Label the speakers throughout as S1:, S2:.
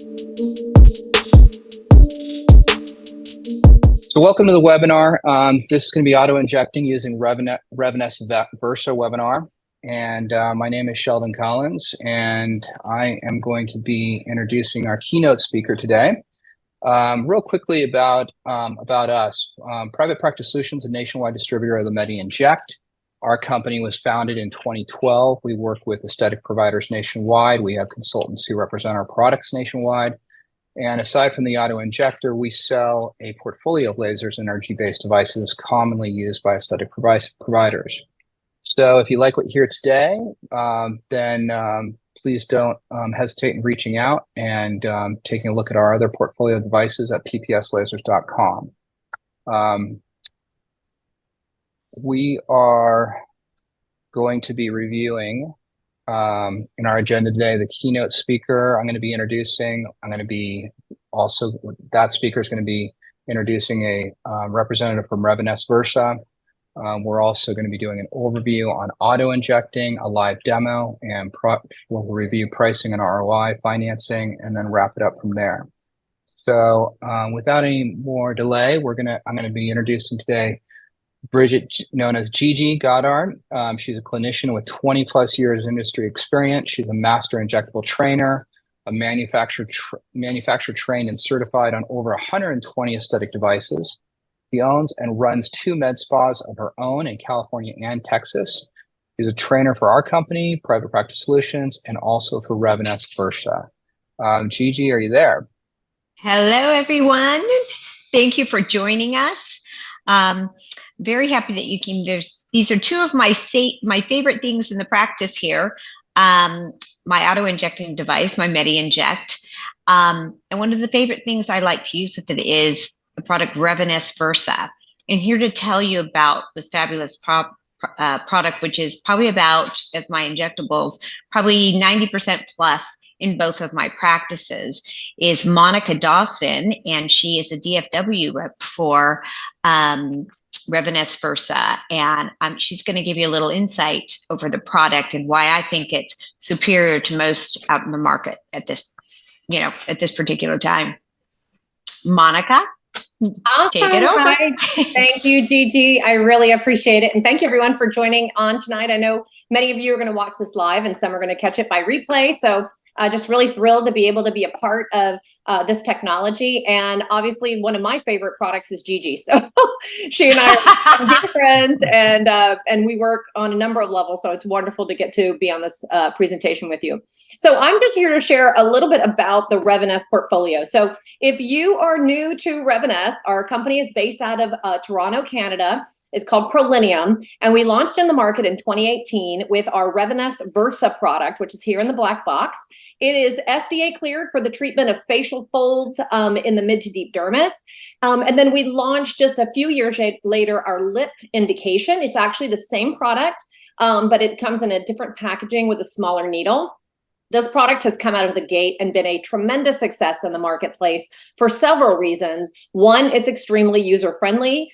S1: So welcome to the webinar. This is going to be auto-injecting using Revanesse Versa webinar. And my name is Sheldon Collins, and I am going to be introducing our keynote speaker today. Real quickly about us. Private Practice Solutions, a nationwide distributor of the MedInjecT. Our company was founded in 2012. We work with aesthetic providers nationwide. We have consultants who represent our products nationwide. And aside from the auto-injector, we sell a portfolio of lasers and energy-based devices commonly used by aesthetic providers. So if you like what you hear today, then please don't hesitate in reaching out and taking a look at our other portfolio of devices at ppslasers.com. We are going to be reviewing in our agenda today the keynote speaker. I'm going to be introducing, that speaker is going to be introducing a representative from Revanesse Versa. We're also going to be doing an overview on auto-injecting, a live demo, and we'll review pricing and ROI, financing, and then wrap it up from there. So without any more delay, I'm going to be introducing today Bridget, known as Gigi Goddard. She's a clinician with 20 plus years industry experience. She's a master injectable trainer, a manufacturer trained and certified on over 120 aesthetic devices. She owns and runs 2 med spas of her own in California and Texas. She's a trainer for our company, Private Practice Solutions, and also for Revanesse Versa. Gigi, are you there?
S2: Hello, everyone. Thank you for joining us. Very happy that you came. These are 2 of my favorite things in the practice here. My auto-injecting device, my MedInjecT. And one of the favorite things I like to use with it is the product Revanesse Versa. And here to tell you about this fabulous product, which is probably about, as my injectables, probably 90% plus in both of my practices, is Monica Dawson, and she is a DFW rep for Revanesse Versa, and she's going to give you a little insight over the product and why I think it's superior to most out in the market at this particular time. Monica,
S3: awesome.
S2: Take it over.
S3: Hi. Thank you, Gigi. I really appreciate it, and thank you everyone for joining on tonight. I know many of you are going to watch this live, and some are going to catch it by replay. So. Just really thrilled to be able to be a part of this technology. And obviously one of my favorite products is Gigi. So she and I are dear friends, and we work on a number of levels. So it's wonderful to get to be on this presentation with you. So I'm just here to share a little bit about the Revanesse portfolio. So if you are new to Revanesse, our company is based out of Toronto, Canada. It's called Prolinium, and we launched in the market in 2018 with our Revanesse Versa product, which is here in the black box. It is FDA cleared for the treatment of facial folds in the mid to deep dermis. And then we launched just a few years later our lip indication. It's actually the same product, but it comes in a different packaging with a smaller needle. This product has come out of the gate and been a tremendous success in the marketplace for several reasons. 1, it's extremely user-friendly.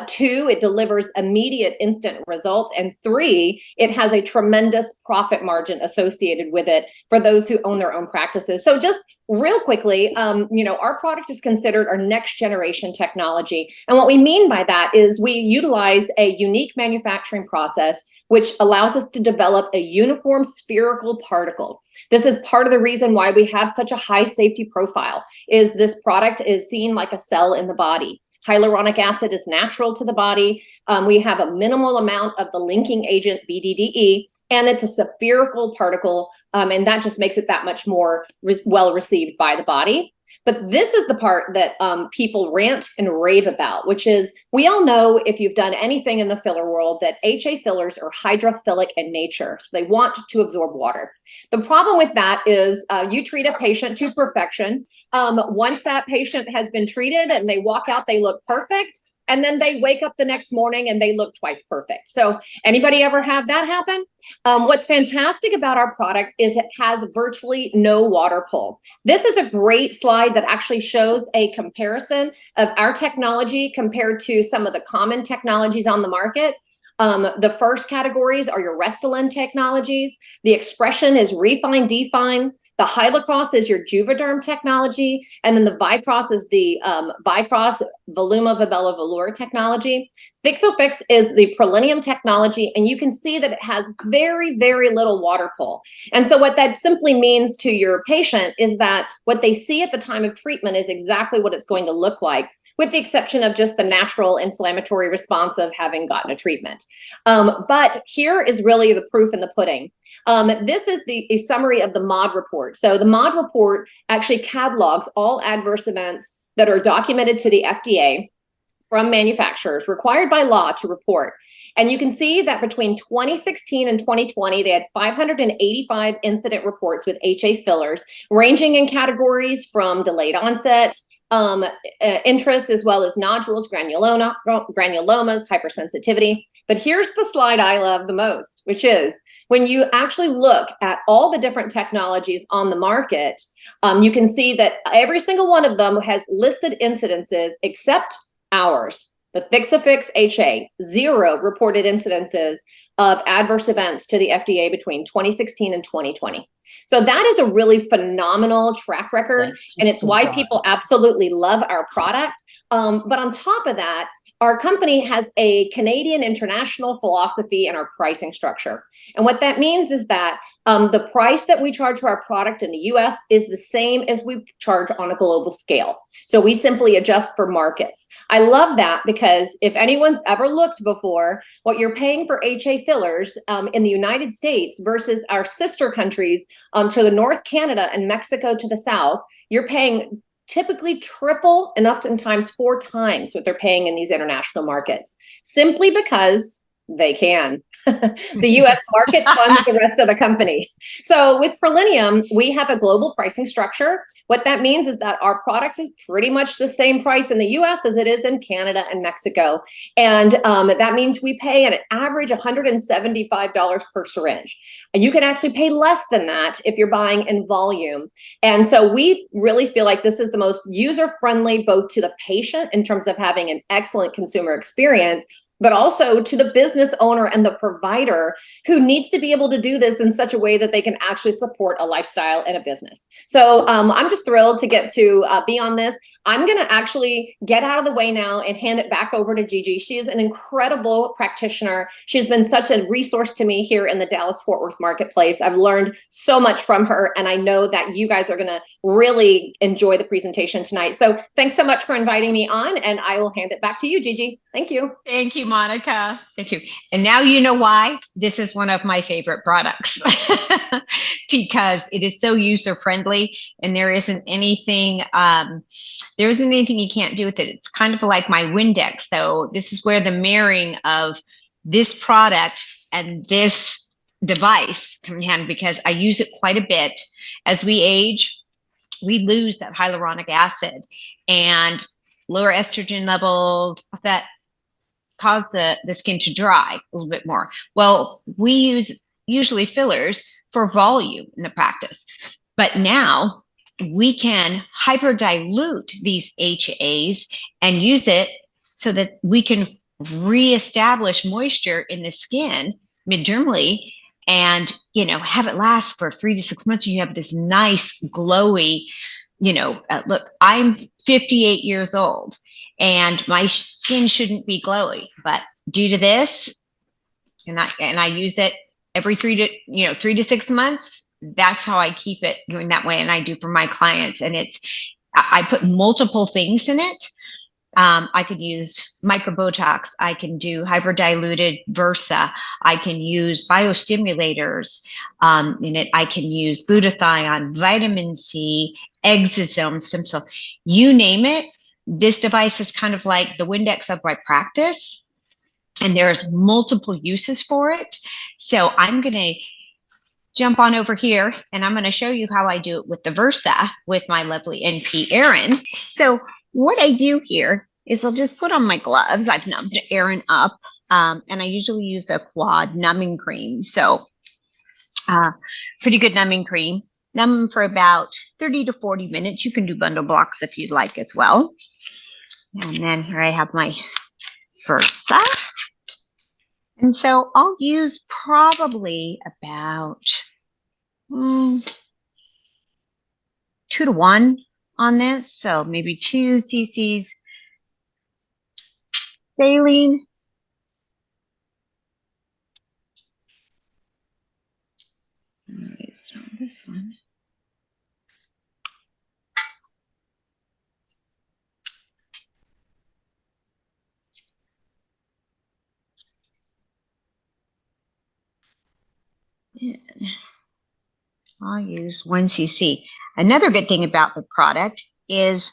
S3: 2, it delivers immediate instant results. And 3, it has a tremendous profit margin associated with it for those who own their own practices. So just real quickly, our product is considered our next generation technology. And what we mean by that is we utilize a unique manufacturing process, which allows us to develop a uniform spherical particle. This is part of the reason why we have such a high safety profile, is this product is seen like a cell in the body. Hyaluronic acid is natural to the body. We have a minimal amount of the linking agent BDDE, and it's a spherical particle, and that just makes it that much more well received by the body. But this is the part that people rant and rave about, which is, we all know, if you've done anything in the filler world, that HA fillers are hydrophilic in nature. So they want to absorb water. The problem with that is you treat a patient to perfection. Once that patient has been treated and they walk out, they look perfect. And then they wake up the next morning and they look twice perfect. So anybody ever have that happen? What's fantastic about our product is it has virtually no water pull. This is a great slide that actually shows a comparison of our technology compared to some of the common technologies on the market. The first categories are your Restylane technologies. The expression is refine, define. The Hyalocross is your Juvederm technology, and then the Vicross is the Vicross Voluma Vibella Velour technology. Thixofix is the Prolinium technology, and you can see that it has very, very little water pull. And so what that simply means to your patient is that what they see at the time of treatment is exactly what it's going to look like, with the exception of just the natural inflammatory response of having gotten a treatment. But here is really the proof in the pudding. This is a summary of the MOD report. So the MOD report actually catalogs all adverse events that are documented to the FDA from manufacturers, required by law to report. And you can see that between 2016 and 2020, they had 585 incident reports with HA fillers, ranging in categories from delayed onset, interest, as well as nodules, granulomas, hypersensitivity. But here's the slide I love the most, which is when you actually look at all the different technologies on the market, you can see that every single one of them has listed incidences except ours. The Thixofix HA, 0 reported incidences of adverse events to the FDA between 2016 and 2020. So that is a really phenomenal track record, and it's why people absolutely love our product. But on top of that, our company has a Canadian international philosophy in our pricing structure. And what that means is that the price that we charge for our product in the US is the same as we charge on a global scale. So we simply adjust for markets. I love that because if anyone's ever looked before, what you're paying for HA fillers in the United States versus our sister countries to the North, Canada, and Mexico to the south, you're paying typically triple and oftentimes 4 times what they're paying in these international markets, simply because they can. The US market funds the rest of the company. So with Prolinium, we have a global pricing structure. What that means is that our product is pretty much the same price in the US as it is in Canada and Mexico. And that means we pay an average $175 per syringe. And you can actually pay less than that if you're buying in volume. And so we really feel like this is the most user-friendly, both to the patient in terms of having an excellent consumer experience, but also to the business owner and the provider who needs to be able to do this in such a way that they can actually support a lifestyle and a business. So I'm just thrilled to get to be on this. I'm going to actually get out of the way now and hand it back over to Gigi. She is an incredible practitioner. She's been such a resource to me here in the Dallas-Fort Worth marketplace. I've learned so much from her, and I know that you guys are going to really enjoy the presentation tonight. So thanks so much for inviting me on, and I will hand it back to you, Gigi. Thank you.
S2: Thank you, Monica. Thank you. And now you know why this is one of my favorite products, because it is so user-friendly, and there isn't anything you can't do with it. It's kind of like my Windex. So this is where the marrying of this product and this device come in hand, because I use it quite a bit. As we age, we lose that hyaluronic acid and lower estrogen levels that cause the skin to dry a little bit more. Well, we use usually fillers for volume in the practice, but now we can hyperdilute these HAs and use it so that we can reestablish moisture in the skin mid-dermally and, have it last for 3 to 6 months. You have this nice glowy, look, I'm 58 years old and my skin shouldn't be glowy, but due to this, and I use it every 3 to 6 months, that's how I keep it going that way. And I do for my clients. And I put multiple things in it. I could use microbotox. I can do hyperdiluted Versa. I can use biostimulators in it. I can use glutathione, vitamin C, exosome, stem cell, you name it. This device is kind of like the Windex of my practice, and there's multiple uses for it. So I'm going to jump on over here and I'm going to show you how I do it with the Versa with my lovely NP Erin. So what I do here is I'll just put on my gloves. I've numbed Erin up, and I usually use a quad numbing cream. So pretty good numbing cream. Numb them for about 30 to 40 minutes. You can do bundle blocks if you'd like as well. And then here I have my Versa. And so I'll use probably about 2 to 1 on this. So maybe 2 cc's saline. All right, so this one. And I'll use 1 cc. Another good thing about the product is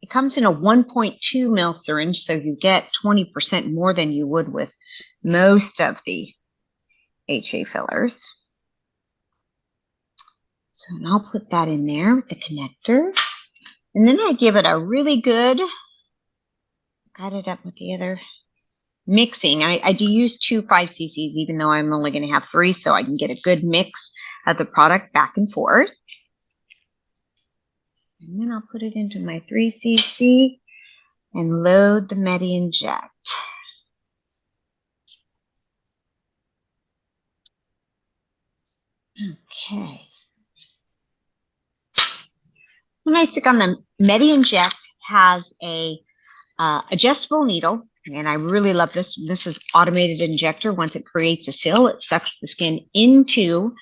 S2: it comes in a 1.2 mil syringe, so you get 20% more than you would with most of the HA fillers. So I'll put that in there with the connector. And then I give it a really good, got it up with the other mixing. I do use 2 5 cc's, even though I'm only going to have 3, so I can get a good mix of the product back and forth. And then I'll put it into my 3 cc and load the MedInject. Okay. When I stick on the MedInject has a adjustable needle, and I really love this. This is automated injector. Once it creates a seal, it sucks the skin into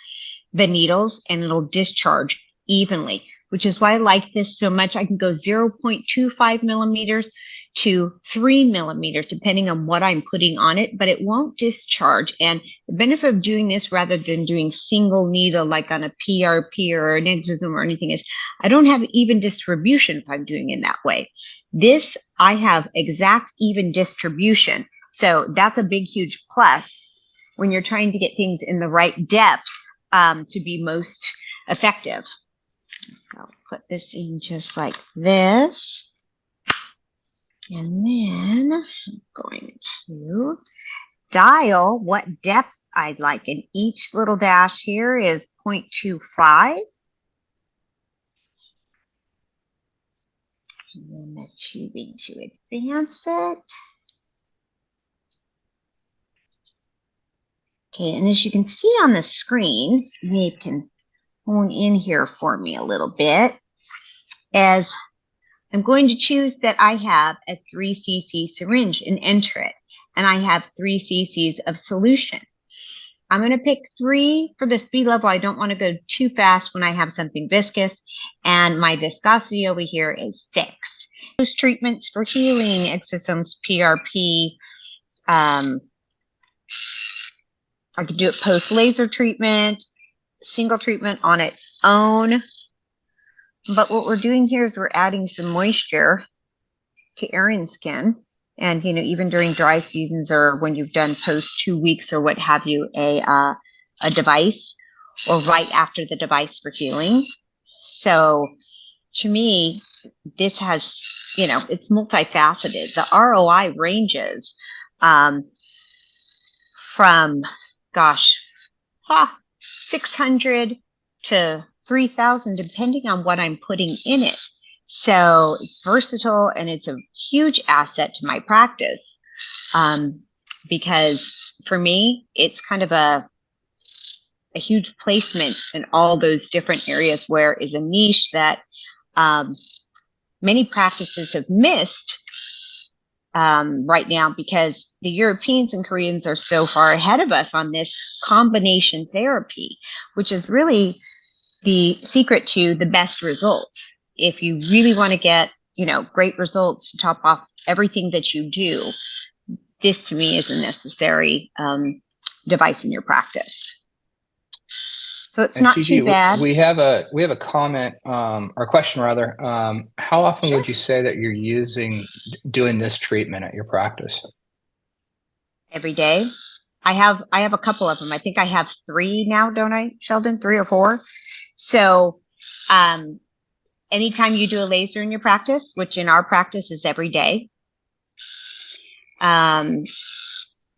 S2: the needles and it'll discharge evenly, which is why I like this so much. I can go 0.25 millimeters to 3 millimeters, depending on what I'm putting on it, but it won't discharge. And the benefit of doing this rather than doing single needle like on a PRP or an exosome or anything is I don't have even distribution if I'm doing it that way. This, I have exact even distribution. So that's a big, huge plus when you're trying to get things in the right depth to be most effective. I'll put this in just like this. And then I'm going to dial what depth I'd like. And each little dash here is 0.25. And then the tubing to advance it. Okay, and as you can see on the screen, maybe you can hone in here for me a little bit, as I'm going to choose that I have a 3 cc syringe and enter it, and I have 3 cc's of solution. I'm going to pick 3 for the speed level. I don't want to go too fast when I have something viscous, and my viscosity over here is 6. Those treatments for healing, exosomes, PRP. I could do it post laser treatment, single treatment on its own. But what we're doing here is we're adding some moisture to Erin's skin. And, you know, even during dry seasons or when you've done post 2 weeks or what have you, a device, or right after the device for healing. So to me, this has, you know, it's multifaceted. The ROI ranges from, gosh, 600 to 3,000, depending on what I'm putting in it. So it's versatile and it's a huge asset to my practice, because for me, it's kind of a huge placement in all those different areas where is a niche that many practices have missed right now, because the Europeans and Koreans are so far ahead of us on this combination therapy, which is really the secret to the best results. If you really want to get, you know, great results to top off everything that you do, this to me is a necessary device in your practice. So it's not
S1: Gigi,
S2: too bad.
S1: We have a comment or a question rather. How often would you say that you're doing this treatment at your practice?
S2: Every day. I have a couple of them. I think I have 3 now, don't I, Sheldon? 3 or 4. So anytime you do a laser in your practice, which in our practice is every day,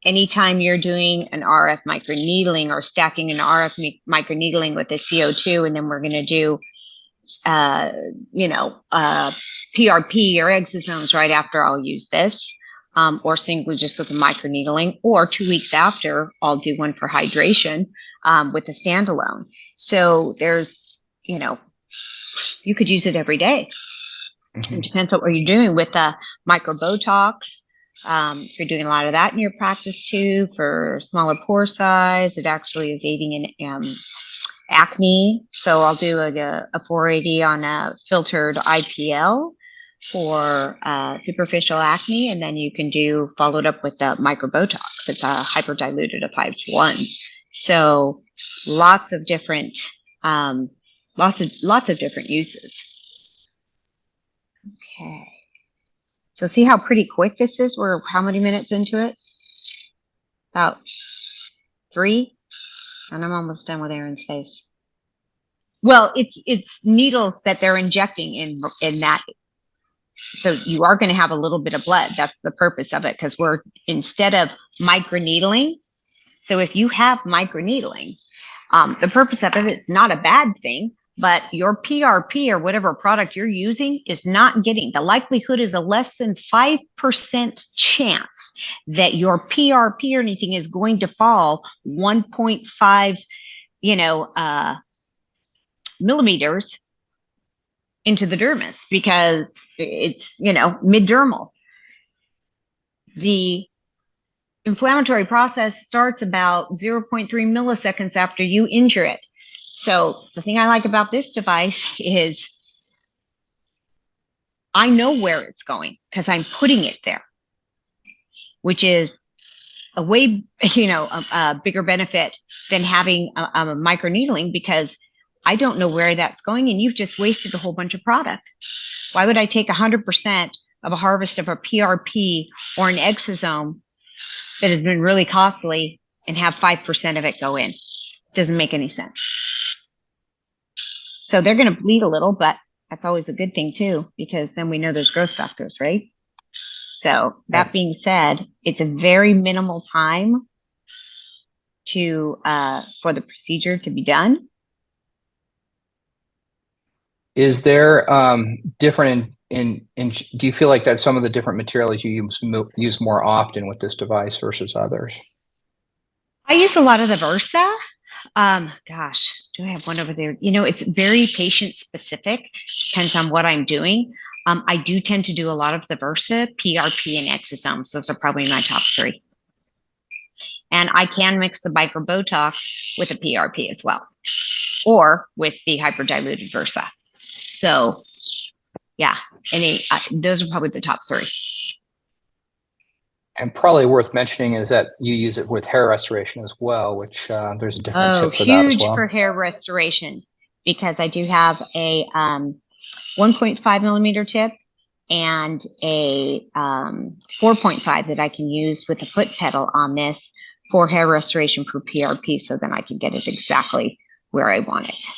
S2: anytime you're doing an RF microneedling or stacking an RF microneedling with a CO2, and then we're going to do, PRP or exosomes right after, I'll use this, or single just with a microneedling, or 2 weeks after, I'll do one for hydration with a standalone. So there's, you know, you could use it every day. It depends on what you're doing with microbotox. If you're doing a lot of that in your practice too, for smaller pore size, it actually is aiding in acne. So I'll do a 480 on a filtered IPL for superficial acne, and then you can do followed up with the microbotox. It's a hyperdiluted of 5:1. So lots of different different uses. Okay. So see how pretty quick this is? We're how many minutes into it? About 3. And I'm almost done with Aaron's face. Well, it's needles that they're injecting in that. So you are going to have a little bit of blood. That's the purpose of it, because we're instead of microneedling. So if you have microneedling, the purpose of it, it's not a bad thing, but your PRP or whatever product you're using is not getting, the likelihood is a less than 5% chance that your PRP or anything is going to fall 1.5, millimeters into the dermis, because it's, mid-dermal. The inflammatory process starts about 0.3 milliseconds after you injure it. So the thing I like about this device is I know where it's going because I'm putting it there, which is a way, a bigger benefit than having a microneedling, because I don't know where that's going, and you've just wasted a whole bunch of product. Why would I take 100% of a harvest of a PRP or an exosome that has been really costly and have 5% of it go in? Doesn't make any sense. So they're going to bleed a little, but that's always a good thing too, because then we know there's growth factors, right? So that being said, it's a very minimal time for the procedure to be done.
S1: Is there different in do you feel like that some of the different materials you use more often with this device versus others?
S2: I use a lot of the Versa. Gosh, do I have one over there? It's very patient specific. Depends on what I'm doing. I do tend to do a lot of the Versa, PRP, and exosomes. Those are probably my top 3. And I can mix the microbotox with a PRP as well, or with the hyperdiluted Versa. So, yeah, those are probably the top 3.
S1: And probably worth mentioning is that you use it with hair restoration as well, which there's a different tip for that as well.
S2: Huge for hair restoration, because I do have a 1.5 millimeter tip and a 4.5 that I can use with a foot pedal on this for hair restoration for PRP, so then I can get it exactly where I want it.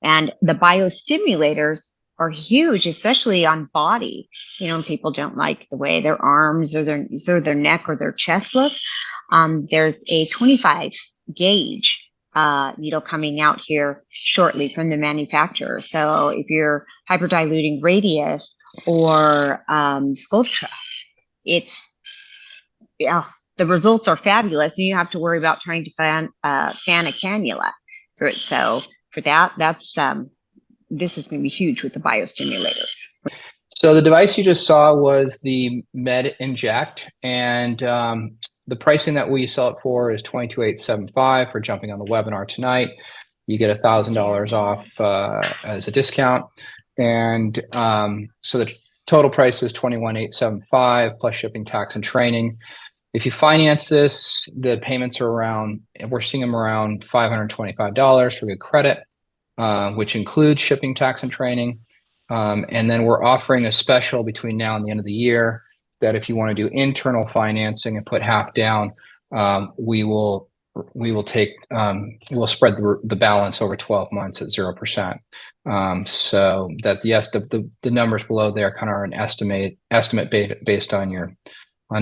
S2: And the biostimulators are huge, especially on body. People don't like the way their arms or their neck or their chest look. There's a 25 gauge needle coming out here shortly from the manufacturer. So if you're hyperdiluting radius or Sculptra, the results are fabulous, and you have to worry about trying to fan a cannula through it. So for that, this is going to be huge with the biostimulators.
S1: So the device you just saw was the MedInjecT, and the pricing that we sell it for is $22,875 for jumping on the webinar tonight. You get $1,000 off as a discount, and so the total price is $21,875 plus shipping, tax, and training. If you finance this, the payments are we're seeing them around $525 for good credit, which includes shipping, tax, and training. And then we're offering a special between now and the end of the year that if you want to do internal financing and put half down, we will spread the balance over 12 months at 0%. So that the numbers below there kind of are an estimate based on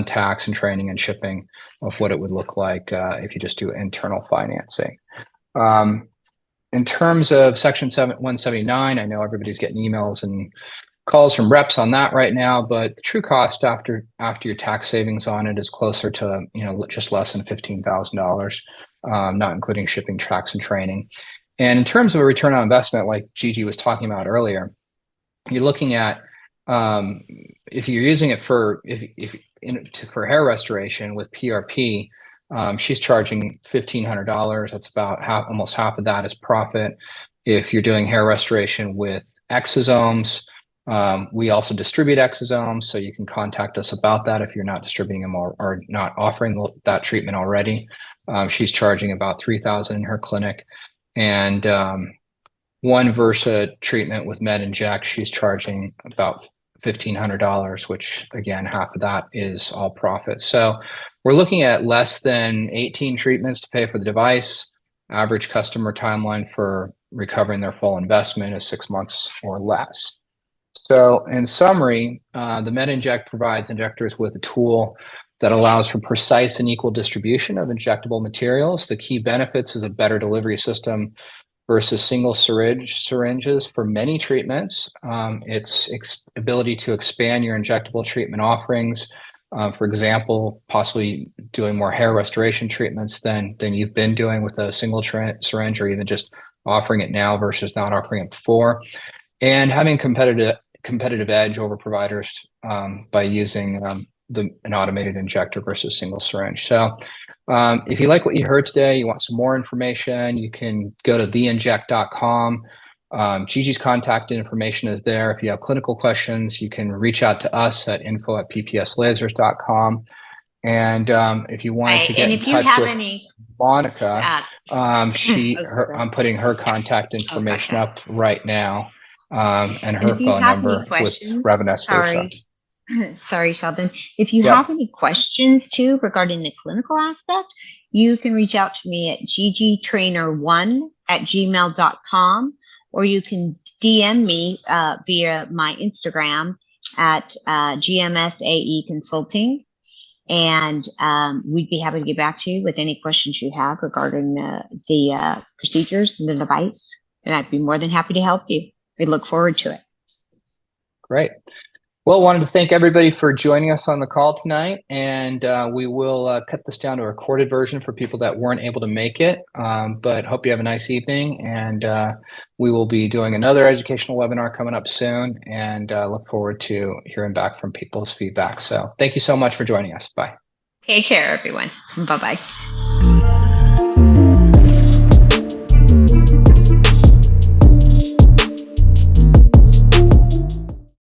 S1: tax and training and shipping of what it would look like if you just do internal financing. In terms of Section 179, I know everybody's getting emails and calls from reps on that right now, but the true cost after your tax savings on it is closer to just less than $15,000, not including shipping, tax, and training. And in terms of a return on investment, like Gigi was talking about earlier, you're looking at if you're using it for for hair restoration with PRP, she's charging $1,500. That's about almost half of that is profit. If you're doing hair restoration with exosomes, we also distribute exosomes, so you can contact us about that if you're not distributing them or not offering that treatment already. She's charging about $3,000 in her clinic, and one Versa treatment with MedInjecT, she's charging about $1,500, which again, half of that is all profit. So we're looking at less than 18 treatments to pay for the device. Average customer timeline for recovering their full investment is 6 months or less. So in summary, the MedInjecT provides injectors with a tool that allows for precise and equal distribution of injectable materials. The key benefits is a better delivery system versus single syringes for many treatments. Its ability to expand your injectable treatment offerings. For example, possibly doing more hair restoration treatments than you've been doing with a single syringe, or even just offering it now versus not offering it before. And having competitive edge over providers by using an automated injector versus single syringe. So if you like what you heard today, you want some more information, you can go to theinject.com. Gigi's contact information is there. If you have clinical questions, you can reach out to us at info@ppslasers.com. And if you wanted to get in touch with Monica, I'm putting her contact information up right now, and her phone number with Revanesse Versa.
S2: Sorry, Sheldon. If you have any questions too regarding the clinical aspect, you can reach out to me at ggtrainer1@gmail.com, or you can DM me via my Instagram at GMSAE Consulting. And we'd be happy to get back to you with any questions you have regarding the procedures and the device. And I'd be more than happy to help you. We look forward to it.
S1: Great. Well, wanted to thank everybody for joining us on the call tonight, and we will cut this down to a recorded version for people that weren't able to make it, but hope you have a nice evening, and we will be doing another educational webinar coming up soon, and look forward to hearing back from people's feedback. So thank you so much for joining us. Bye.
S2: Take care, everyone. Bye-bye.